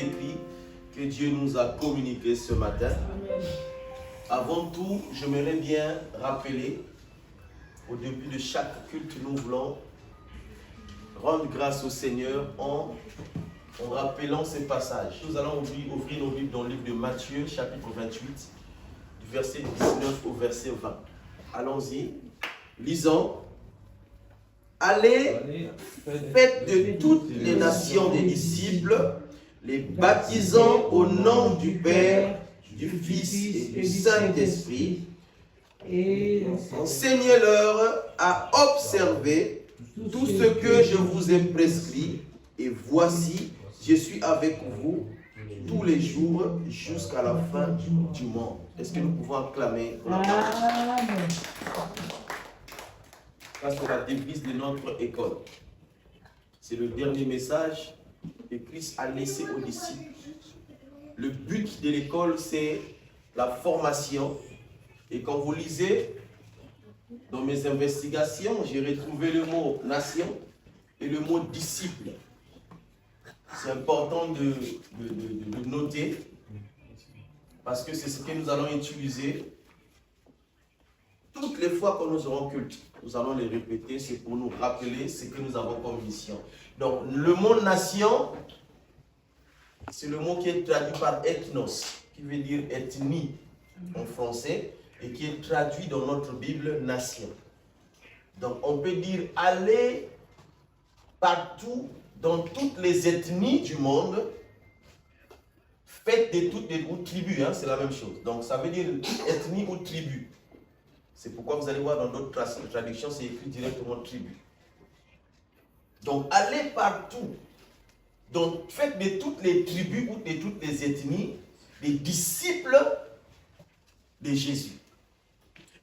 écrits que Dieu nous a communiqués ce matin. Amen. Avant tout, j'aimerais bien rappeler, au début de chaque culte, nous voulons rendre grâce au Seigneur en rappelant ces passages. Nous allons ouvrir nos Bibles dans le livre de Matthieu, chapitre 28, du verset 19 au verset 20. Allons-y, lisons. Allez, faites de toutes les nations des disciples, les baptisant au nom du Père, du Fils et du Saint-Esprit, et enseignez-leur à observer tout ce que je vous ai prescrit, et voici, je suis avec vous tous les jours jusqu'à la fin du monde. Est-ce que nous pouvons acclamer la parole? Ça, c'est la devise de notre école. C'est le dernier message que Christ a laissé aux disciples. Le but de l'école, c'est la formation. Et quand vous lisez, dans mes investigations, j'ai retrouvé le mot nation et le mot disciple. C'est important de noter, parce que c'est ce que nous allons utiliser toutes les fois que nous aurons culte. Nous allons les répéter, c'est pour nous rappeler ce que nous avons comme mission. Donc, le mot nation, c'est le mot qui est traduit par ethnos, qui veut dire ethnie en français, et qui est traduit dans notre Bible nation. Donc, on peut dire aller partout, dans toutes les ethnies du monde, faites de toutes les tribus, hein, c'est la même chose. Donc, ça veut dire ethnie ou tribu. C'est pourquoi vous allez voir dans d'autres traductions, c'est écrit directement tribu. Donc, allez partout. Donc, faites de toutes les tribus ou de toutes les ethnies des disciples de Jésus.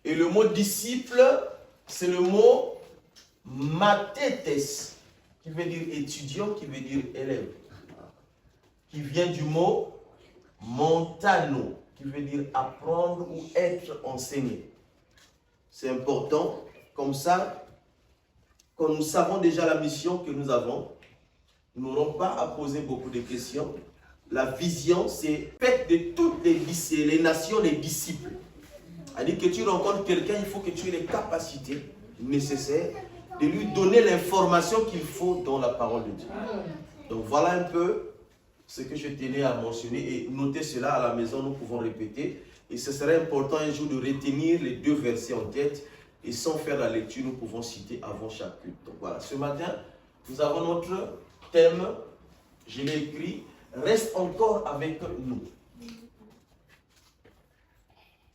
Et le mot disciple, c'est le mot mathetes, qui veut dire étudiant, qui veut dire élève. Qui vient du mot montano, qui veut dire apprendre ou être enseigné. C'est important, comme ça, quand nous savons déjà la mission que nous avons, nous n'aurons pas à poser beaucoup de questions. La vision, c'est faites de toutes les nations les disciples. C'est-à-dire que tu rencontres quelqu'un, il faut que tu aies les capacités nécessaires de lui donner l'information qu'il faut dans la parole de Dieu. Donc voilà un peu ce que je tenais à mentionner, et notez cela à la maison, nous pouvons répéter. Et ce serait important un jour de retenir les deux versets en tête, et sans faire la lecture, nous pouvons citer avant chaque culte. Donc voilà, ce matin, nous avons notre thème, je l'ai écrit, reste encore avec nous.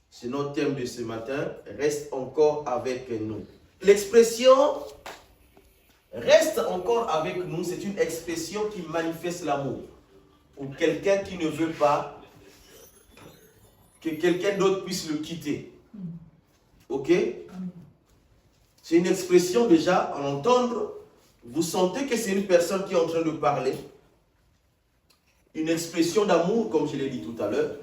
C'est notre thème de ce matin, reste encore avec nous. L'expression reste encore avec nous, c'est une expression qui manifeste l'amour pour quelqu'un qui ne veut pas que quelqu'un d'autre puisse le quitter. Ok? C'est une expression déjà, à l'entendre, vous sentez que c'est une personne qui est en train de parler. Une expression d'amour, comme je l'ai dit tout à l'heure,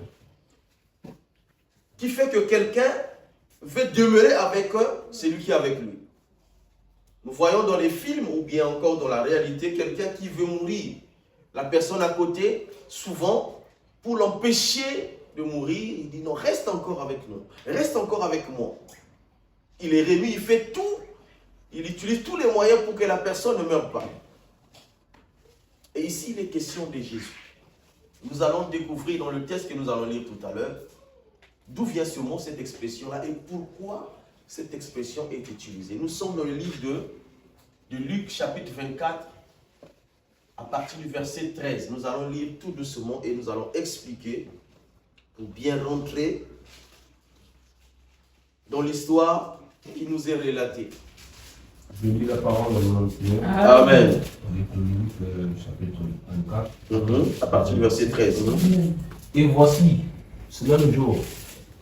qui fait que quelqu'un veut demeurer avec celui qui est avec lui. Nous voyons dans les films, ou bien encore dans la réalité, quelqu'un qui veut mourir. La personne à côté, souvent, pour l'empêcher de mourir, il dit non, reste encore avec nous, reste encore avec moi. Il est remis, il fait tout, il utilise tous les moyens pour que la personne ne meure pas. Et ici, il est question de Jésus. Nous allons découvrir dans le texte que nous allons lire tout à l'heure, d'où vient ce mot, cette expression-là, et pourquoi cette expression est utilisée. Nous sommes dans le livre de Luc, chapitre 24, à partir du verset 13. Nous allons lire tout doucement et nous allons expliquer, pour bien rentrer dans l'histoire qui nous est relatée. Je lis la parole au nom de Dieu. Amen. Avec Luc, chapitre 24. À partir du verset 13. Et voici, ce même jour,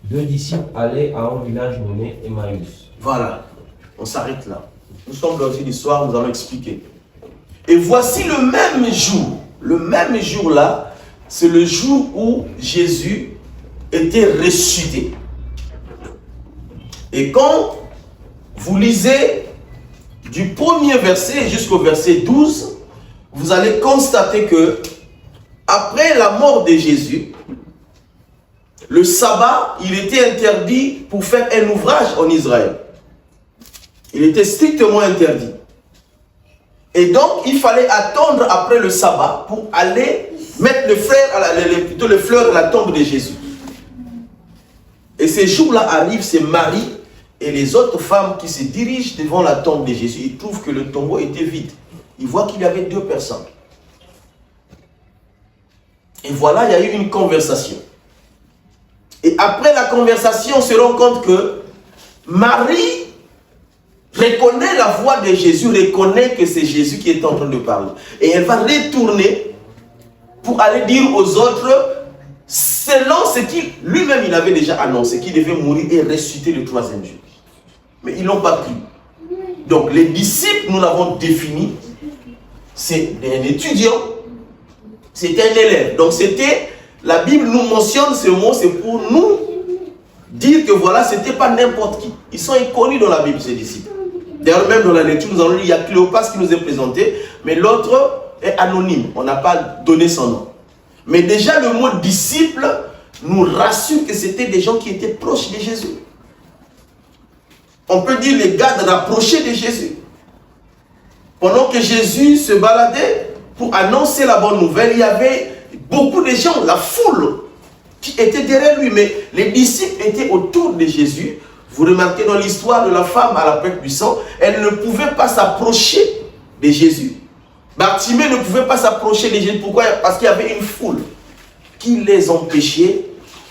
deux disciples allaient à un village nommé Emmaüs. Voilà, on s'arrête là. Nous sommes dans une histoire, nous allons expliquer. Et voici le même jour là, c'est le jour où Jésus était ressuscité. Et quand vous lisez du premier verset jusqu'au verset 12, vous allez constater que après la mort de Jésus, le sabbat, il était interdit pour faire un ouvrage en Israël. Il était strictement interdit. Et donc, il fallait attendre après le sabbat pour aller mettre les fleurs à la tombe de Jésus. Et ces jours-là arrivent, c'est Marie et les autres femmes qui se dirigent devant la tombe de Jésus. Ils trouvent que le tombeau était vide. Ils voient qu'il y avait 2 personnes. Et voilà, il y a eu une conversation. Et après la conversation, on se rend compte que Marie reconnaît la voix de Jésus, reconnaît que c'est Jésus qui est en train de parler. Et elle va retourner pour aller dire aux autres, selon ce qu'il lui-même il avait déjà annoncé, qu'il devait mourir et ressusciter le 3e jour. Mais ils n'ont pas cru. Donc les disciples, nous l'avons défini, c'est un étudiant, c'était un élève. Donc c'était, la Bible nous mentionne ce mot, c'est pour nous dire que voilà, c'était pas n'importe qui. Ils sont inconnus dans la Bible, ces disciples. D'ailleurs, même dans la lecture, nous allons lire, il y a Cléopas qui nous est présenté, mais l'autre est anonyme, on n'a pas donné son nom. Mais déjà, le mot disciple nous rassure que c'était des gens qui étaient proches de Jésus. On peut dire les gardes rapprochés de Jésus. Pendant que Jésus se baladait pour annoncer la bonne nouvelle, il y avait beaucoup de gens, la foule, qui étaient derrière lui. Mais les disciples étaient autour de Jésus. Vous remarquez dans l'histoire de la femme à la perte du sang, elle ne pouvait pas s'approcher de Jésus. Bartimée ne pouvait pas s'approcher de Jésus. Pourquoi? Parce qu'il y avait une foule qui les empêchait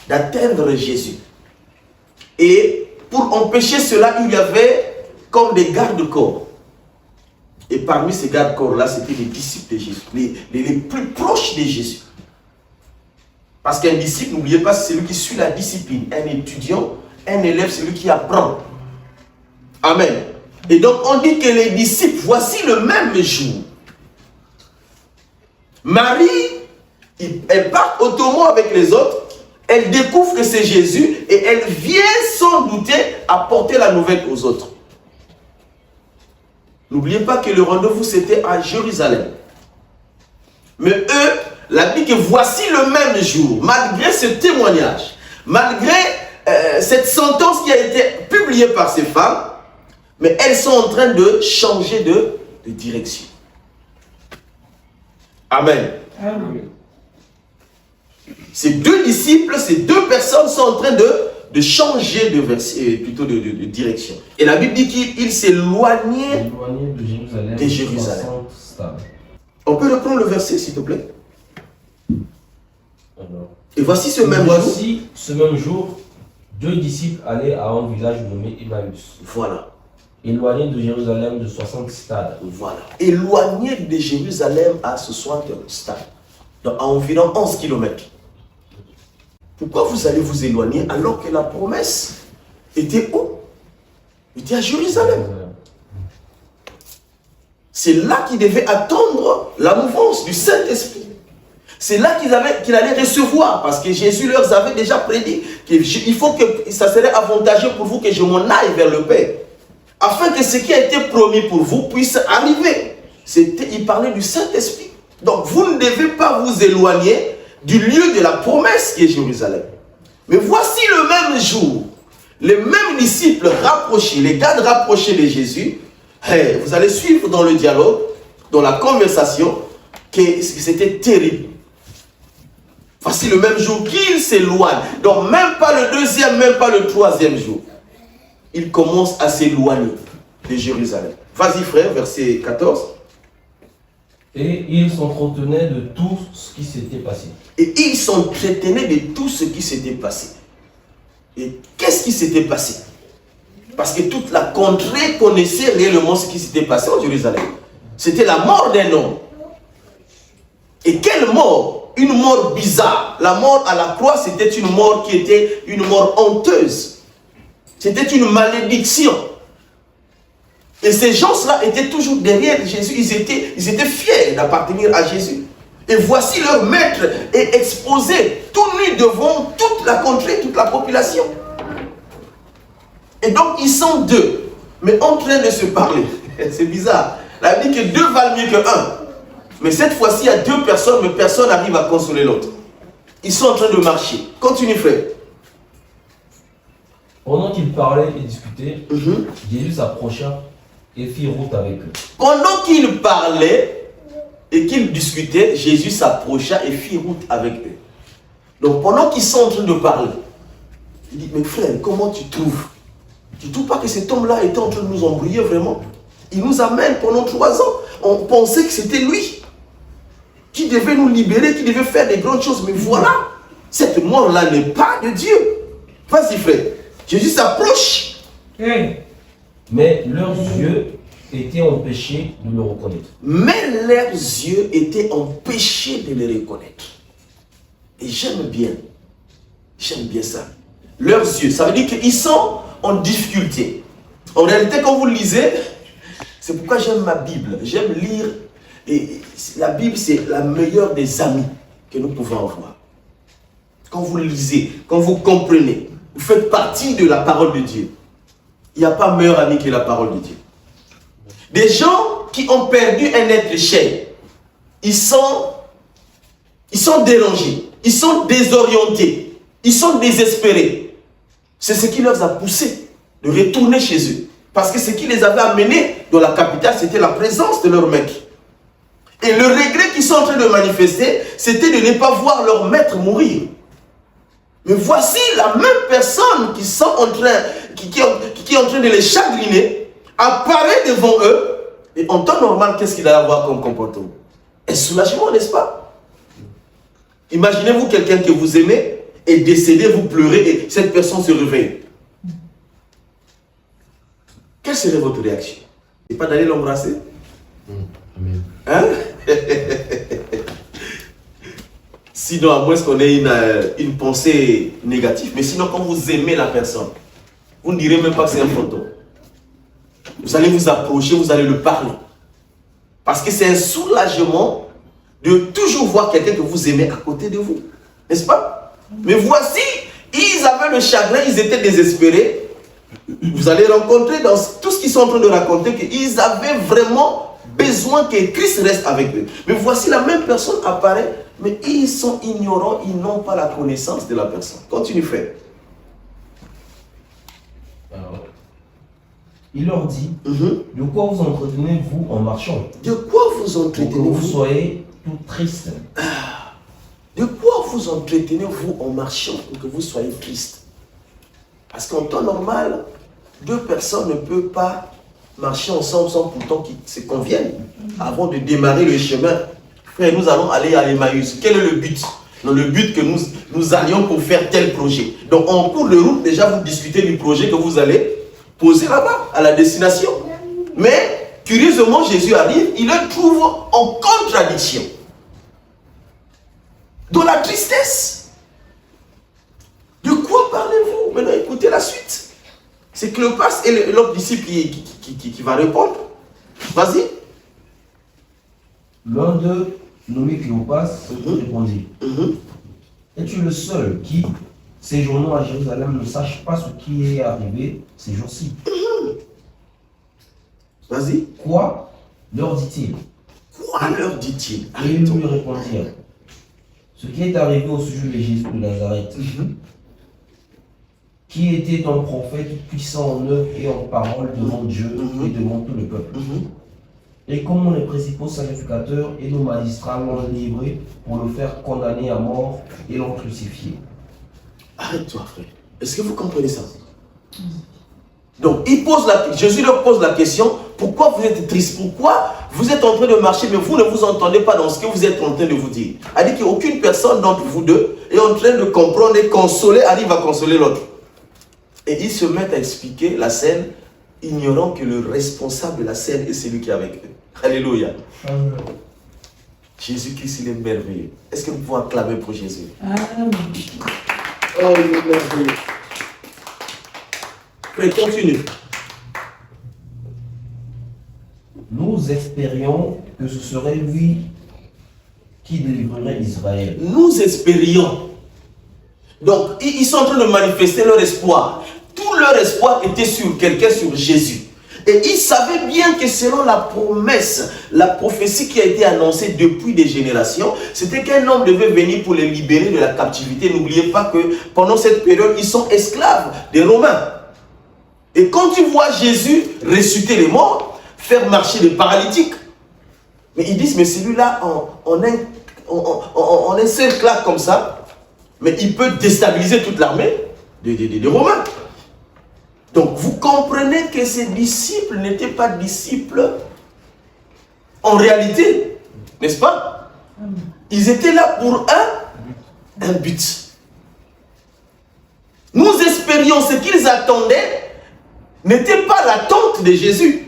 d'atteindre Jésus. Et pour empêcher cela, il y avait comme des gardes-corps. Et parmi ces gardes-corps-là, c'était les disciples de Jésus, les plus proches de Jésus. Parce qu'un disciple, n'oubliez pas, c'est celui qui suit la discipline. Un étudiant, un élève, c'est celui qui apprend. Amen. Et donc, on dit que les disciples, voici le même jour. Marie, elle part autrement avec les autres, elle découvre que c'est Jésus et elle vient sans douter apporter la nouvelle aux autres. N'oubliez pas que le rendez-vous c'était à Jérusalem. Mais eux, la Bible dit que voici le même jour, malgré ce témoignage, malgré cette sentence qui a été publiée par ces femmes, mais elles sont en train de changer de direction. Amen. Amen. Ces 2 disciples, ces 2 personnes sont en train de changer de direction. Et la Bible dit qu'ils s'éloignaient de Jérusalem. On peut reprendre le verset, s'il te plaît. Alors, et voici ce même voici ce même jour, 2 disciples allaient à un village nommé Emmaüs. Voilà. Éloigné de Jérusalem de 60 stades. Voilà. Éloigné de Jérusalem à 60 stades. Donc à environ 11 km. Pourquoi vous allez vous éloigner alors que la promesse était où? Était à Jérusalem. C'est là qu'ils devaient attendre la mouvance du Saint-Esprit. C'est là qu'il allait recevoir, parce que Jésus leur avait déjà prédit qu'il faut que ça serait avantageux pour vous que je m'en aille vers le Père, afin que ce qui a été promis pour vous puisse arriver. Il parlait du Saint-Esprit. Donc vous ne devez pas vous éloigner du lieu de la promesse qui est Jérusalem. Mais voici le même jour, les mêmes disciples rapprochés, les gardes rapprochés de Jésus. Vous allez suivre dans le dialogue, dans la conversation, que c'était terrible. Voici le même jour qu'ils s'éloignent. Donc même pas le 2e, même pas le 3e jour. Ils commencent à s'éloigner de Jérusalem. Vas-y frère, verset 14. Et ils s'entretenaient de tout ce qui s'était passé. Et ils s'entretenaient de tout ce qui s'était passé. Et qu'est-ce qui s'était passé? Parce que toute la contrée connaissait réellement ce qui s'était passé en Jérusalem. C'était la mort d'un homme. Et quelle mort? Une mort bizarre. La mort à la croix, c'était une mort qui était une mort honteuse. C'était une malédiction. Et ces gens-là étaient toujours derrière Jésus. Ils étaient fiers d'appartenir à Jésus. Et voici leur maître est exposé tout nu devant toute la contrée, toute la population. Et donc ils sont 2, mais en train de se parler. C'est bizarre. La Bible dit que 2 valent mieux que 1. Mais cette fois-ci, il y a 2 personnes, mais personne n'arrive à consoler l'autre. Ils sont en train de marcher. Continue, frère. Pendant qu'ils parlaient et discutaient, Jésus s'approcha et fit route avec eux. Pendant qu'ils parlaient et qu'ils discutaient, Jésus s'approcha et fit route avec eux. Donc pendant qu'ils sont en train de parler, il dit, mais frère, comment tu trouves? Tu ne trouves pas que cet homme-là était en train de nous embrouiller vraiment? Il nous amène pendant 3 ans. On pensait que c'était lui qui devait nous libérer, qui devait faire des grandes choses. Mais voilà, cette mort-là n'est pas de Dieu. Vas-y, frère. Jésus s'approche. Mais leurs yeux étaient empêchés de le reconnaître. Mais leurs yeux étaient empêchés de le reconnaître. Et j'aime bien ça. Leurs yeux, ça veut dire qu'ils sont en difficulté. En réalité, quand vous lisez, c'est pourquoi j'aime ma Bible. J'aime lire. Et la Bible, c'est la meilleure des amies que nous pouvons avoir. Quand vous lisez, quand vous comprenez, vous faites partie de la parole de Dieu. Il n'y a pas meilleur ami que la parole de Dieu. Des gens qui ont perdu un être cher, ils sont dérangés, ils sont désorientés, ils sont désespérés. C'est ce qui leur a poussé de retourner chez eux. Parce que ce qui les avait amenés dans la capitale, c'était la présence de leur maître. Et le regret qu'ils sont en train de manifester, c'était de ne pas voir leur maître mourir. Mais voici la même personne qui est en train de les chagriner, apparaît devant eux, et en temps normal, qu'est-ce qu'il va avoir comme comportement? Un soulagement, n'est-ce pas? Imaginez-vous quelqu'un que vous aimez est décédé, vous pleurez, et cette personne se réveille. Quelle serait votre réaction? C'est pas d'aller l'embrasser? Hein? Sinon, à moins qu'on ait une pensée négative. Mais sinon, quand vous aimez la personne, vous ne direz même pas que c'est un fantôme. Vous allez vous approcher, vous allez le parler. Parce que c'est un soulagement de toujours voir quelqu'un que vous aimez à côté de vous. N'est-ce pas? Mais voici, ils avaient le chagrin, ils étaient désespérés. Vous allez rencontrer dans tout ce qu'ils sont en train de raconter qu'ils avaient vraiment besoin que Christ reste avec eux. Mais voici la même personne apparaît, mais ils sont ignorants, ils n'ont pas la connaissance de la personne. Continue, frère. Alors, il leur dit, de quoi vous entretenez-vous en marchant? De quoi vous Pour que entretenez-vous? vous soyez tout triste. De quoi vous entretenez-vous en marchant pour que vous soyez triste? Parce qu'en temps normal, 2 personnes ne peuvent pas marcher ensemble sans pourtant qu'ils se conviennent. Avant de démarrer le chemin, frère, nous allons aller à Emmaüs. Quel est le but? Non, le but que nous allions pour faire tel projet. Donc en cours de route, déjà vous discutez du projet que vous allez poser là-bas, à la destination. Mais curieusement, Jésus arrive, il le trouve en contradiction. Dans la tristesse. De quoi parlez-vous? Maintenant, écoutez la suite. C'est Cléopas et l'autre disciple qui va répondre. Vas-y. L'un d'eux, nommé Cléopas, répondit, es-tu le seul qui, séjournant à Jérusalem, ne sache pas ce qui est arrivé ces jours-ci? Vas-y. Quoi leur dit-il? Quoi leur dit-il? Et ils lui répondirent, ce qui est arrivé au sujet de Jésus de Nazareth, qui était un prophète puissant en œuvre et en parole devant Dieu et devant tout le peuple. Et comment les principaux sacrificateurs et nos magistrats l'ont livré pour le faire condamner à mort et l'ont crucifié. Arrête-toi, frère. Est-ce que vous comprenez ça? Donc, Jésus leur pose la question, pourquoi vous êtes triste? Pourquoi vous êtes en train de marcher, mais vous ne vous entendez pas dans ce que vous êtes en train de vous dire? Elle dit qu'aucune personne d'entre vous deux est en train de comprendre et consoler, arrive à consoler l'autre. Et ils se mettent à expliquer la scène, ignorant que le responsable de la scène est celui qui est avec eux. Alléluia. Jésus-Christ, il est merveilleux. Est-ce que nous pouvons acclamer pour Jésus? Amen. Oh, il est merveilleux. Mais continue. Nous espérions que ce serait lui qui délivrerait Israël. Nous espérions. Donc, ils sont en train de manifester leur espoir. Tout leur espoir était sur quelqu'un, sur Jésus. Et il savait bien que selon la promesse, la prophétie qui a été annoncée depuis des générations, c'était qu'un homme devait venir pour les libérer de la captivité. N'oubliez pas que pendant cette période, ils sont esclaves des Romains. Et quand tu vois Jésus ressusciter les morts, faire marcher les paralytiques, mais ils disent, mais celui-là, en un seul claque comme ça, mais il peut déstabiliser toute l'armée des Romains. Donc vous comprenez que ces disciples n'étaient pas disciples en réalité, n'est-ce pas? Ils étaient là pour un but. Nous espérions ce qu'ils attendaient n'était pas l'attente de Jésus.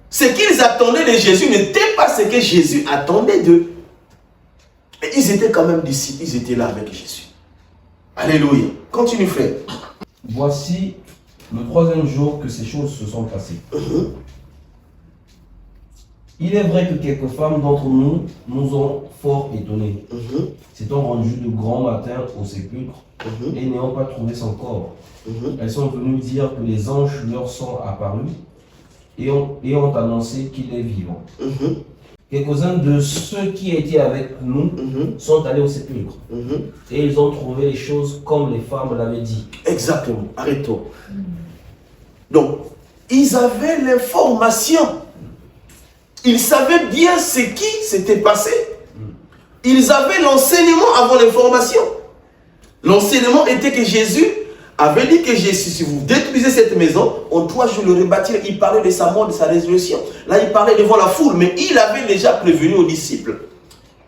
Ce qu'ils attendaient de Jésus n'était pas ce que Jésus attendait d'eux. Mais ils étaient quand même disciples, ils étaient là avec Jésus. Alléluia. Continue, frère. Voici le troisième jour que ces choses se sont passées. Il est vrai que quelques femmes d'entre nous nous ont fort étonnés. S'étant rendues de grand matin au sépulcre et n'ayant pas trouvé son corps, elles sont venues dire que les anges leur sont apparus et ont annoncé qu'il est vivant. Quelques-uns de ceux qui étaient avec nous sont allés au sépulcre et ils ont trouvé les choses comme les femmes l'avaient dit. Exactement. Arrête-toi. Donc, ils avaient l'information. Ils savaient bien ce qui s'était passé. Ils avaient l'enseignement avant l'information. L'enseignement était que Jésus avait dit que Jésus, si vous détruisez cette maison, en 3 jours le rebâtir. Il parlait de sa mort, de sa résurrection. Là, il parlait devant la foule, mais il avait déjà prévenu aux disciples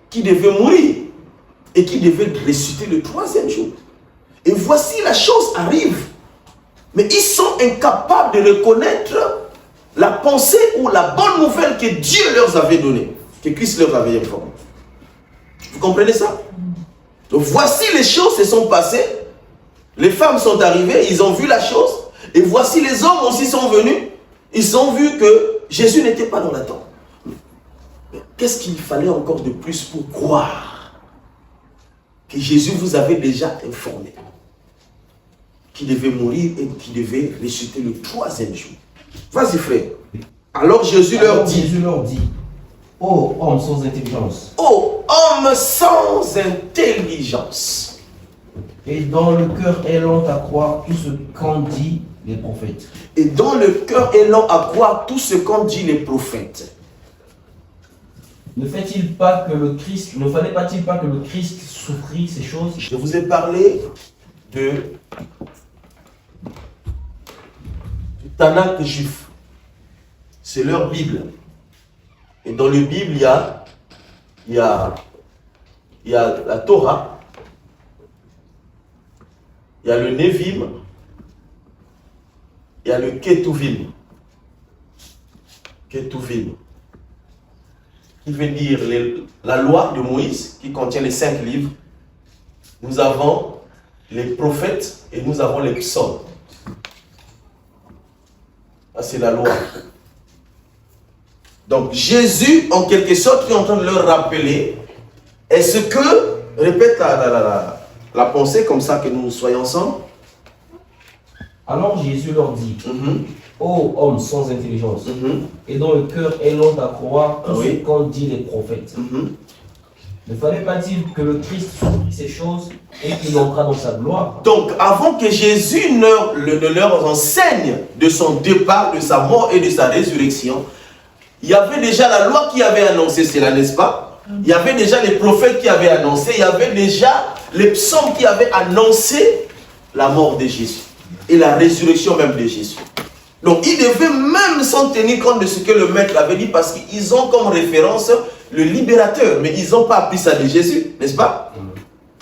qui devaient mourir et qui devaient ressusciter le 3e jour. Et voici la chose arrive. Mais ils sont incapables de reconnaître la pensée ou la bonne nouvelle que Dieu leur avait donnée, que Christ leur avait informé. Vous comprenez ça? Donc voici les choses se sont passées. Les femmes sont arrivées, ils ont vu la chose. Et voici les hommes aussi sont venus. Ils ont vu que Jésus n'était pas dans la tombe. Mais qu'est-ce qu'il fallait encore de plus pour croire que Jésus vous avait déjà informé qu'il devait mourir et qu'il devait ressusciter le 3e jour? Vas-y, frère. Alors Jésus leur dit, ô homme sans intelligence. ô homme sans intelligence. Et dans le cœur est lent à croire tout ce qu'ont dit les prophètes. Et dans le cœur est lent à croire tout ce qu'ont dit les prophètes. Ne fallait-il pas que le Christ souffrit ces choses? Je vous ai parlé du Tanakh juif. C'est leur Bible. Et dans la Bible, il y a la Torah, il y a le Nevim, il y a le Ketuvim. Ketuvim. Qui veut dire la loi de Moïse, qui contient les 5 livres. Nous avons les prophètes et nous avons les psaumes. Ça, c'est la loi. Donc, Jésus, en quelque sorte, est en train de leur rappeler, est-ce que, répète la pensée comme ça que nous soyons ensemble. Alors Jésus leur dit, ô homme sans intelligence, et dont le cœur est long à croire tout ce qu'ont dit les prophètes. Ne fallait-il pas que le Christ souffrit ces choses et qu'il entra dans sa gloire? Donc, avant que Jésus ne leur enseigne de son départ, de sa mort et de sa résurrection, il y avait déjà la loi qui avait annoncé cela, n'est-ce pas? Il y avait déjà les prophètes qui avaient annoncé, il y avait déjà les psaumes qui avaient annoncé la mort de Jésus et la résurrection même de Jésus. Donc, ils devaient même s'en tenir compte de ce que le maître avait dit parce qu'ils ont comme référence le libérateur, mais ils n'ont pas appris ça de Jésus, n'est-ce pas?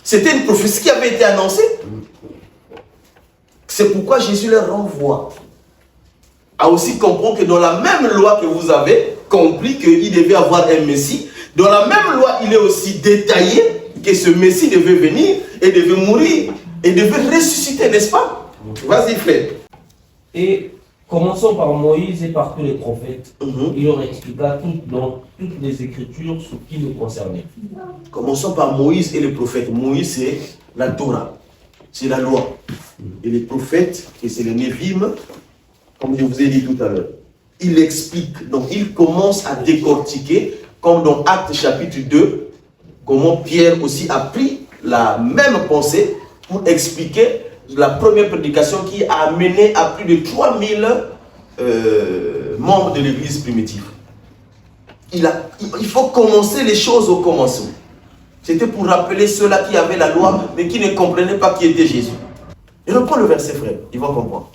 C'était une prophétie qui avait été annoncée. C'est pourquoi Jésus leur renvoie à aussi comprendre que dans la même loi que vous avez compris qu'il devait avoir un Messie, dans la même loi, il est aussi détaillé que ce Messie devait venir et devait mourir et devait ressusciter, n'est-ce pas? Vas-y, frère. Et commençons par Moïse et par tous les prophètes. Il leur expliqua dans toutes les Écritures ce qui le concernait. Commençons par Moïse et les prophètes. Moïse, c'est la Torah, c'est la loi. Et les prophètes, et c'est les Nevim, comme je vous ai dit tout à l'heure. il explique, donc il commence à décortiquer, comme dans Actes chapitre 2, comment Pierre aussi a pris la même pensée pour expliquer la première prédication qui a amené à plus de 3000 membres de l'église primitive. Il faut commencer les choses au commencement. C'était pour rappeler ceux-là qui avaient la loi, mais qui ne comprenaient pas qui était Jésus. Et reprends le verset, frère, ils vont comprendre.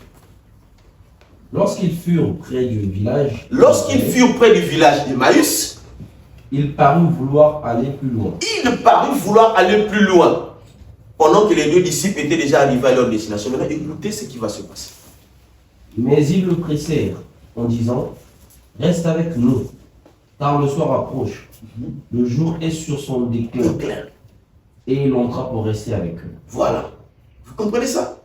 Lorsqu'ils furent près du village, d'Emmaüs, il parut vouloir aller plus loin. Pendant que les deux disciples étaient déjà arrivés à leur destination. Maintenant, écoutez ce qui va se passer. Mais ils le pressèrent en disant, reste avec nous, car le soir approche. Le jour est sur son déclin. Et il entra pour rester avec eux. Voilà. Vous comprenez ça?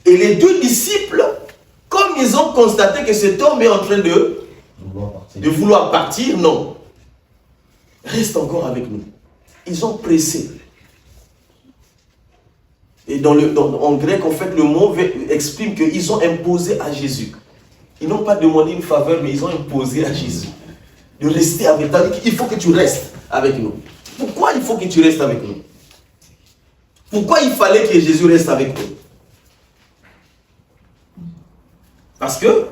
Et les deux disciples, comme ils ont constaté que cet homme est en train de vouloir partir, non. Reste encore avec nous. Ils ont pressé. Et en grec, en fait, le mot exprime qu'ils ont imposé à Jésus. Ils n'ont pas demandé une faveur, mais ils ont imposé à Jésus de rester avec nous. Il faut que tu restes avec nous. Pourquoi il faut que tu restes avec nous? Pourquoi il fallait que Jésus reste avec nous? Parce que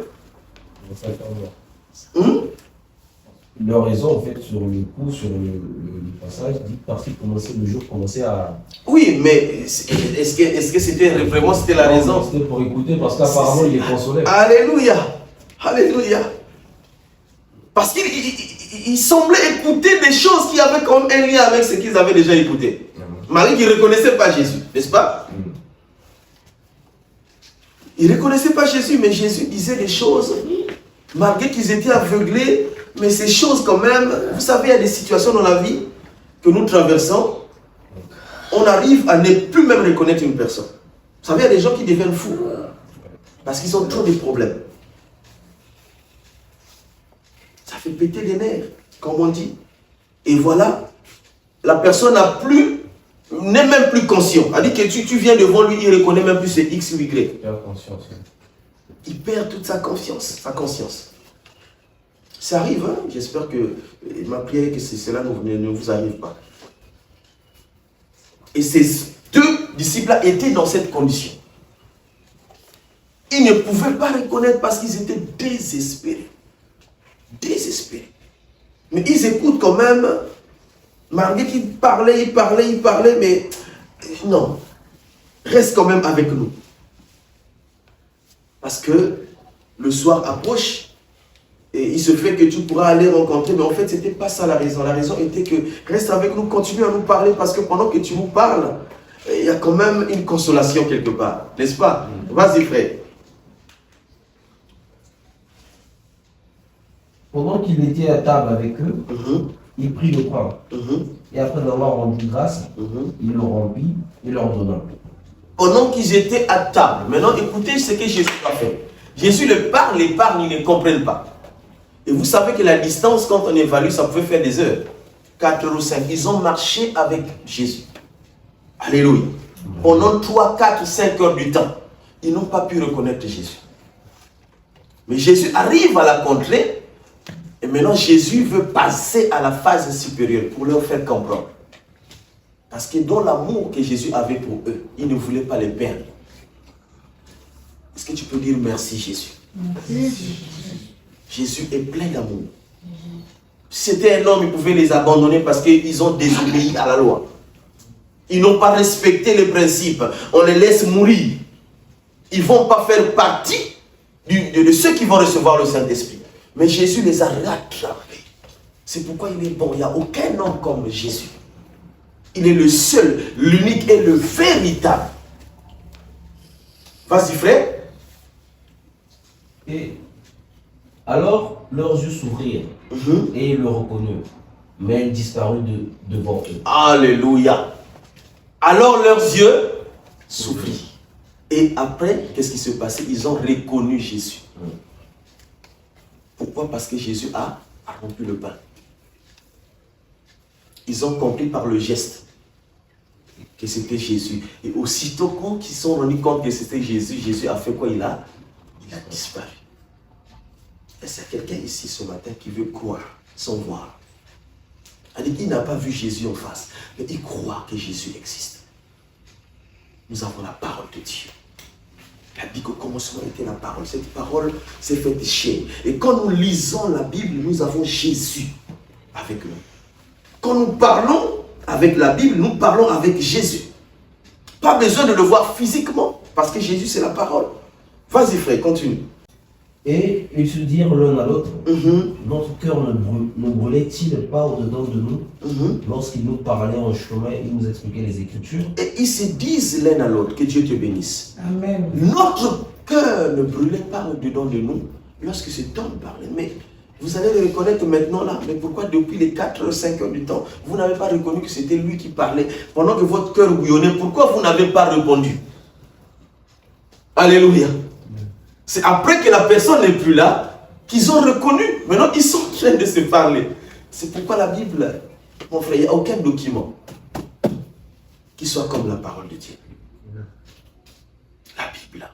leur raison, en fait, sur le coup, sur le passage, dit parce qu'il commençait le jour, commençait à... Oui, mais est-ce que c'était vraiment c'était la raison? C'était pour écouter, parce qu'apparemment, il est consolé. Alléluia! Alléluia! Parce qu'il semblait écouter des choses qui avaient comme un lien avec ce qu'ils avaient déjà écouté. Marie qui ne reconnaissait pas Jésus, n'est-ce pas? Ils ne reconnaissaient pas Jésus, mais Jésus disait des choses, malgré qu'ils étaient aveuglés, mais ces choses quand même, vous savez, il y a des situations dans la vie que nous traversons, on arrive à ne plus même reconnaître une personne. Vous savez, il y a des gens qui deviennent fous, parce qu'ils ont trop de problèmes. Ça fait péter les nerfs, comme on dit. Et voilà, la personne n'est même plus conscient. Elle dit que tu viens devant lui, il ne reconnaît même plus c'est X ou Y. Il perd toute sa confiance, sa conscience. Ça arrive, hein? J'espère que ma prière que cela ne vous arrive pas. Et ces deux disciples-là étaient dans cette condition. Ils ne pouvaient pas reconnaître parce qu'ils étaient désespérés. Désespérés. Mais ils écoutent quand même. Malgré qu'ils parlaient, mais non. Reste quand même avec nous. Parce que le soir approche et il se fait que tu pourras aller rencontrer. Mais en fait, ce n'était pas ça la raison. La raison était que reste avec nous, continue à nous parler parce que pendant que tu nous parles, il y a quand même une consolation quelque part. N'est-ce pas? Vas-y, frère. Pendant qu'il était à table avec eux, il prit le pain. Et après avoir rendu grâce, il le rompit et leur donna. Pendant qu'ils étaient à table, maintenant écoutez ce que Jésus a fait. Jésus leur parle, ils ne comprennent pas. Et vous savez que la distance, quand on évalue, ça pouvait faire des heures. 4 ou 5. Ils ont marché avec Jésus. Alléluia. Pendant 3, 4, 5 heures du temps, ils n'ont pas pu reconnaître Jésus. Mais Jésus arrive à la contrer. Et maintenant, Jésus veut passer à la phase supérieure pour leur faire comprendre. Parce que dans l'amour que Jésus avait pour eux, il ne voulait pas les perdre. Est-ce que tu peux dire merci Jésus? Merci. Jésus est plein d'amour. Si c'était un homme, il pouvait les abandonner parce qu'ils ont désobéi à la loi. Ils n'ont pas respecté les principes. On les laisse mourir. Ils ne vont pas faire partie de ceux qui vont recevoir le Saint-Esprit. Mais Jésus les a rattrapés. C'est pourquoi il est bon. Il n'y a aucun homme comme Jésus. Il est le seul, l'unique et le véritable. Vas-y, frère. Et alors leurs yeux s'ouvrirent et ils le reconnurent. Mais il disparut devant eux. Alléluia. Alors leurs yeux s'ouvrirent. Et après, qu'est-ce qui s'est passé? Ils ont reconnu Jésus. Pourquoi? Parce que Jésus a rompu le pain. Ils ont compris par le geste que c'était Jésus. Et aussitôt quand ils se sont rendus compte que c'était Jésus, Jésus a fait quoi? Il a disparu. Est-ce qu'il y a quelqu'un ici ce matin qui veut croire sans voir? Il n'a pas vu Jésus en face, mais il croit que Jésus existe. Nous avons la parole de Dieu. La Bible au commencement était la parole. Cette parole s'est faite chair. Et quand nous lisons la Bible, nous avons Jésus avec nous. Quand nous parlons avec la Bible, nous parlons avec Jésus. Pas besoin de le voir physiquement, parce que Jésus c'est la parole. Vas-y frère, continue. Et ils se dirent l'un à l'autre, notre cœur ne brûlait-il pas au-dedans de nous lorsqu'il nous parlait en chemin, il nous expliquait les Écritures. Et ils se disent l'un à l'autre, que Dieu te bénisse. Amen. Notre cœur ne brûlait pas au-dedans de nous lorsque cet homme parlait. Mais vous allez le reconnaître maintenant là. Mais pourquoi depuis les 4 heures, 5 heures du temps, vous n'avez pas reconnu que c'était lui qui parlait pendant que votre cœur bouillonnait? Pourquoi vous n'avez pas répondu? Alléluia. C'est après que la personne n'est plus là qu'ils ont reconnu. Maintenant, ils sont en train de se parler. C'est pourquoi la Bible, mon frère, il n'y a aucun document qui soit comme la parole de Dieu. La Bible,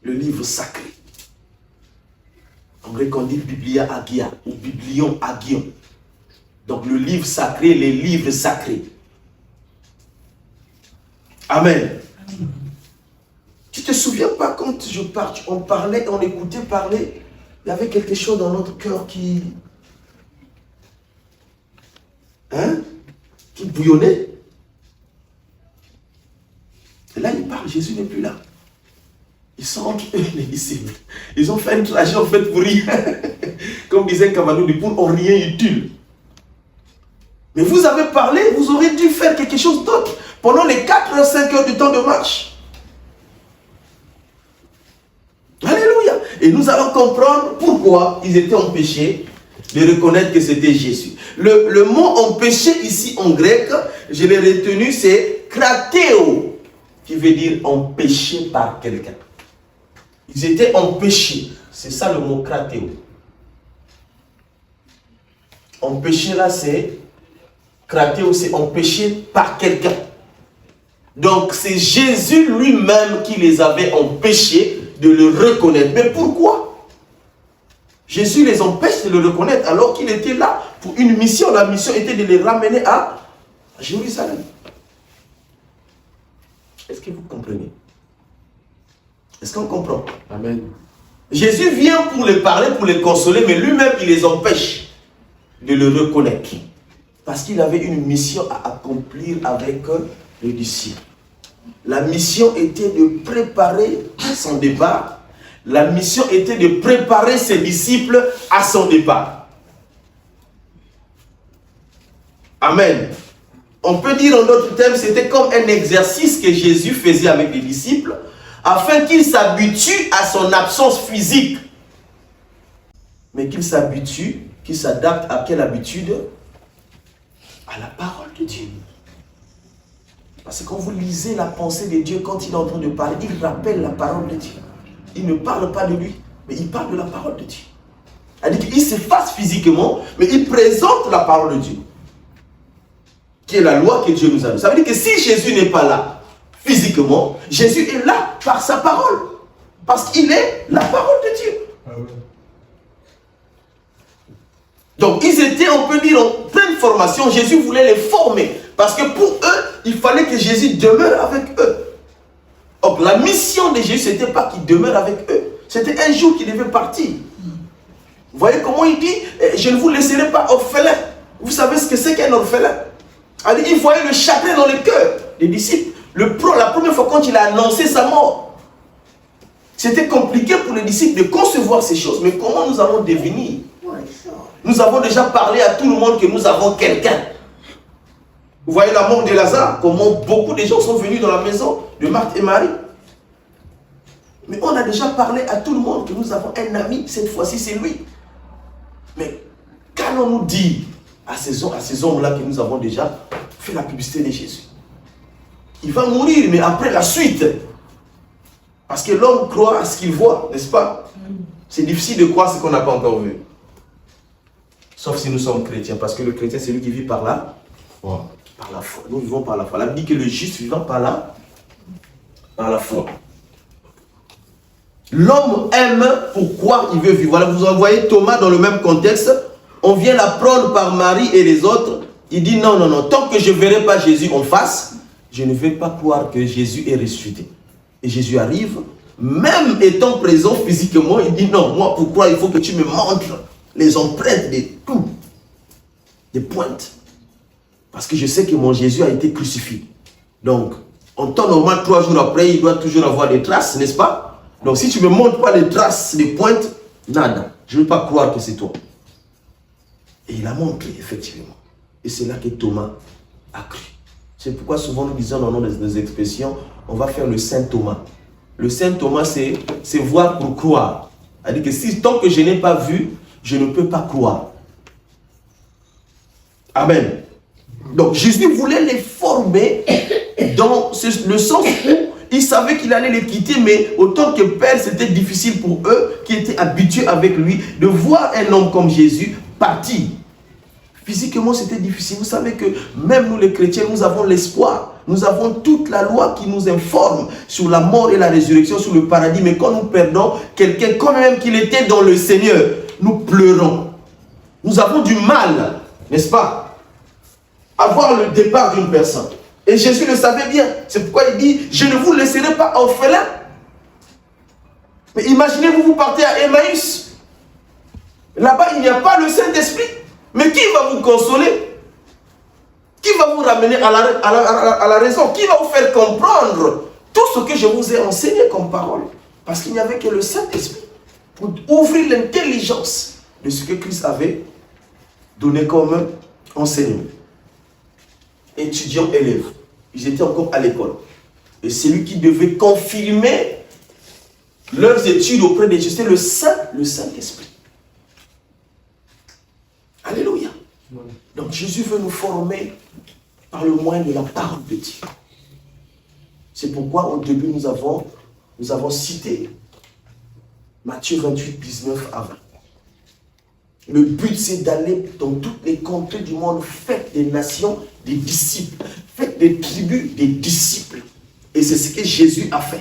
le livre sacré. En grec, on dit Biblia Agia ou Biblion Agion. Donc, le livre sacré, les livres sacrés. Amen. Tu ne te souviens pas quand on parlait, on écoutait parler, il y avait quelque chose dans notre cœur qui bouillonnait. Et là, il parle, Jésus n'est plus là. Ils sont entre eux, les disciples. Ils ont fait un trajet en fait pour rien. Comme disait Cavano, pour en rien utile. Mais vous avez parlé, vous aurez dû faire quelque chose d'autre pendant les 4 ou 5 heures du temps de marche. Alléluia. Et nous allons comprendre pourquoi ils étaient empêchés de reconnaître que c'était Jésus. Le mot empêché ici en grec, je l'ai retenu, c'est kratéo, qui veut dire empêché par quelqu'un. Ils étaient empêchés. C'est ça le mot kratéo. Empêché là, c'est kratéo, c'est empêché par quelqu'un. Donc c'est Jésus lui-même qui les avait empêchés de le reconnaître. Mais pourquoi? Jésus les empêche de le reconnaître alors qu'il était là pour une mission. La mission était de les ramener à Jérusalem. Est-ce que vous comprenez? Est-ce qu'on comprend? Amen. Jésus vient pour les parler, pour les consoler, mais lui-même il les empêche de le reconnaître. Parce qu'il avait une mission à accomplir avec les disciples. La mission était de préparer son départ. La mission était de préparer ses disciples à son départ. Amen. On peut dire en d'autres termes, c'était comme un exercice que Jésus faisait avec les disciples afin qu'ils s'habituent à son absence physique. Mais qu'ils s'habituent, qu'ils s'adaptent à quelle habitude? À la parole de Dieu. Parce que quand vous lisez la pensée de Dieu, quand il est en train de parler, il rappelle la parole de Dieu. Il ne parle pas de lui, mais il parle de la parole de Dieu. C'est-à-dire qu'il s'efface physiquement, mais il présente la parole de Dieu. Qui est la loi que Dieu nous a donnée. Ça veut dire que si Jésus n'est pas là physiquement, Jésus est là par sa parole. Parce qu'il est la parole de Dieu. Amen. Donc ils étaient, on peut dire, en pleine formation. Jésus voulait les former. Parce que pour eux, il fallait que Jésus demeure avec eux. Donc la mission de Jésus, ce n'était pas qu'il demeure avec eux. C'était un jour qu'il devait partir. Vous voyez comment il dit, je ne vous laisserai pas orphelin. Vous savez ce que c'est qu'un orphelin? Alors, il voyait le chagrin dans le cœur des disciples. La première fois quand il a annoncé sa mort, c'était compliqué pour les disciples de concevoir ces choses. Mais comment nous allons devenir? Nous avons déjà parlé à tout le monde que nous avons quelqu'un. Vous voyez la mort de Lazare, comment beaucoup de gens sont venus dans la maison de Marthe et Marie. Mais on a déjà parlé à tout le monde que nous avons un ami, cette fois-ci c'est lui. Mais qu'allons-nous dire à ces hommes-là que nous avons déjà fait la publicité de Jésus? Il va mourir, mais après la suite. Parce que l'homme croit à ce qu'il voit, n'est-ce pas? C'est difficile de croire ce qu'on n'a pas encore vu. Sauf si nous sommes chrétiens, parce que le chrétien c'est lui qui vit par la foi. Par la foi. Nous vivons par la foi. La Bible dit que le juste vivant par la foi. L'homme aime pourquoi il veut vivre. Voilà, vous envoyez Thomas dans le même contexte. On vient l'apprendre par Marie et les autres. Il dit non, non, non. Tant que je ne verrai pas Jésus en face, je ne vais pas croire que Jésus est ressuscité. Et Jésus arrive, même étant présent physiquement, il dit non, moi pourquoi il faut que tu me montres les empreintes des tout, des pointes. Parce que je sais que mon Jésus a été crucifié. Donc, en temps normal, 3 jours après, il doit toujours avoir des traces, n'est-ce pas? Donc, si tu ne me montres pas les traces, les pointes, nada. Je ne vais pas croire que c'est toi. Et il a montré, effectivement. Et c'est là que Thomas a cru. C'est pourquoi souvent nous disons dans nos expressions, on va faire le Saint Thomas. Le Saint Thomas, c'est voir pour croire. C'est-à-dire que si, tant que je n'ai pas vu, je ne peux pas croire. Amen. Donc Jésus voulait les former dans le sens où il savait qu'il allait les quitter, mais autant que Père, c'était difficile pour eux qui étaient habitués avec lui de voir un homme comme Jésus partir. Physiquement, c'était difficile. Vous savez que même nous les chrétiens, nous avons l'espoir. Nous avons toute la loi qui nous informe sur la mort et la résurrection, sur le paradis. Mais quand nous perdons quelqu'un, quand même qu'il était dans le Seigneur, nous pleurons. Nous avons du mal, n'est-ce pas, à voir le départ d'une personne. Et Jésus le savait bien. C'est pourquoi il dit, je ne vous laisserai pas orphelin. Mais imaginez-vous, vous partez à Emmaüs. Là-bas, il n'y a pas le Saint-Esprit. Mais qui va vous consoler? Qui va vous ramener à la raison? Qui va vous faire comprendre tout ce que je vous ai enseigné comme parole? Parce qu'il n'y avait que le Saint-Esprit pour ouvrir l'intelligence de ce que Christ avait donné comme enseignement. Étudiants, élèves, ils étaient encore à l'école. Et c'est lui qui devait confirmer leurs études auprès de Dieu. C'était le Saint-Esprit. Alléluia. Donc Jésus veut nous former par le moyen de la parole de Dieu. C'est pourquoi au début nous avons cité Matthieu 28, 19 à 20. Le but c'est d'aller dans toutes les contrées du monde, faites des nations des disciples, faites des tribus des disciples. Et c'est ce que Jésus a fait.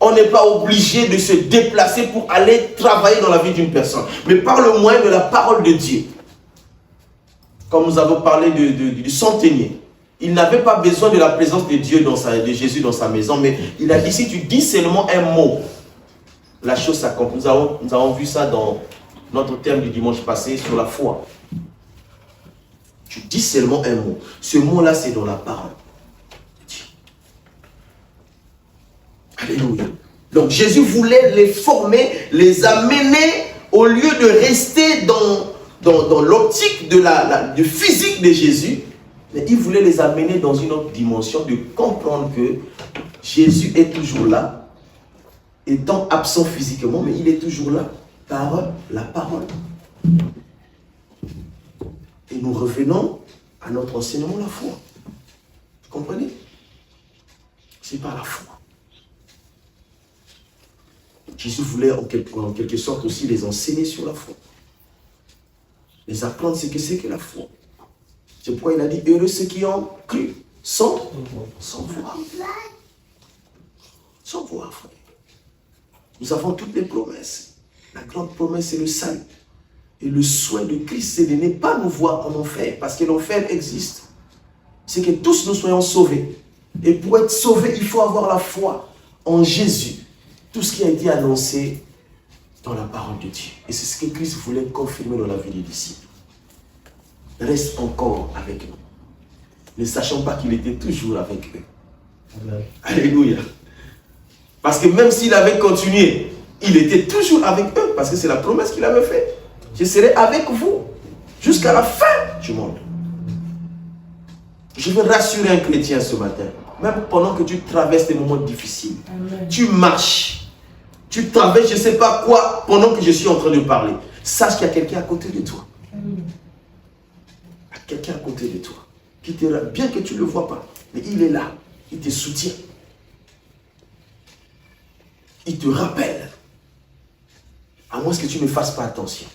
On n'est pas obligé de se déplacer pour aller travailler dans la vie d'une personne, mais par le moyen de la parole de Dieu. Comme nous avons parlé du centenier, il n'avait pas besoin de la présence de Dieu, de Jésus dans sa maison, mais il a dit, si tu dis seulement un mot, la chose s'accomplit. Nous avons vu ça dans notre thème du dimanche passé sur la foi. Tu dis seulement un mot. Ce mot-là, c'est dans la parole de Dieu. Alléluia. Donc Jésus voulait les former, les amener, au lieu de rester dans l'optique du physique de Jésus, mais il voulait les amener dans une autre dimension, de comprendre que Jésus est toujours là, étant absent physiquement, mais il est toujours là par la parole. Et nous revenons à notre enseignement, la foi. Vous comprenez? C'est par la foi. Jésus voulait en quelque sorte aussi les enseigner sur la foi. Les apprendre ce que c'est que la foi. C'est pourquoi il a dit, heureux ceux qui ont cru, sans voir. Sans voir, frère. Nous avons toutes les promesses. La grande promesse, c'est le salut. Et le souhait de Christ, c'est de ne pas nous voir en enfer, parce que l'enfer existe. C'est que tous nous soyons sauvés. Et pour être sauvés, il faut avoir la foi en Jésus. Tout ce qui a été annoncé dans la parole de Dieu. Et c'est ce que Christ voulait confirmer dans la vie des disciples. Reste encore avec nous. Ne sachant pas qu'il était toujours avec eux. Amen. Alléluia. Parce que même s'il avait continué, il était toujours avec eux. Parce que c'est la promesse qu'il avait faite. Je serai avec vous jusqu'à la fin du monde. Je veux rassurer un chrétien ce matin. Même pendant que tu traverses des moments difficiles. Amen. Tu marches. Tu traverses je ne sais pas quoi pendant que je suis en train de parler. Sache qu'il y a quelqu'un à côté de toi. Amen. Il y a quelqu'un à côté de toi. Qui te, bien que tu ne le vois pas. Mais il est là. Il te soutient. Il te rappelle. À moins que tu ne fasses pas attention.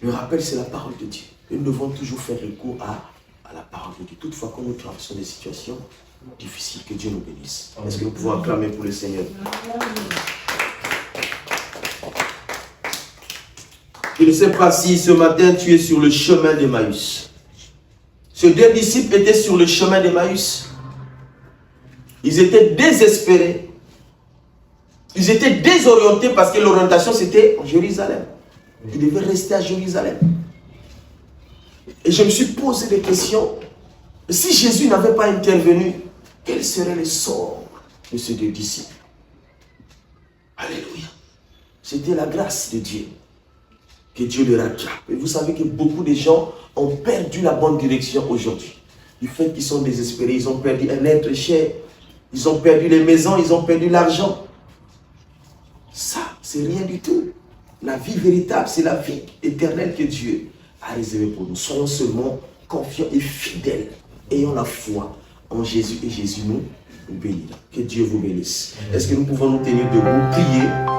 Le rappel, c'est la parole de Dieu. Et nous devons toujours faire recours à à la parole de Dieu. Toutefois, quand nous traversons des situations difficiles, que Dieu nous bénisse. Est-ce que nous pouvons acclamer pour le Seigneur? Je ne sais pas si ce matin tu es sur le chemin d'Emmaüs. Ces deux disciples étaient sur le chemin d'Emmaüs. Ils étaient désespérés. Ils étaient désorientés parce que l'orientation c'était en Jérusalem. Ils devaient rester à Jérusalem. Et je me suis posé des questions. Si Jésus n'avait pas intervenu, quel serait le sort de ces deux disciples? Alléluia. C'était la grâce de Dieu. Que Dieu les rattrape. Et vous savez que beaucoup de gens ont perdu la bonne direction aujourd'hui. Du fait qu'ils sont désespérés, ils ont perdu un être cher. Ils ont perdu les maisons, ils ont perdu l'argent. Ça, c'est rien du tout. La vie véritable, c'est la vie éternelle que Dieu a réservée pour nous. Soyons seulement confiants et fidèles. Ayons la foi en Jésus et Jésus nous bénira. Que Dieu vous bénisse. Est-ce que nous pouvons nous tenir debout, prier?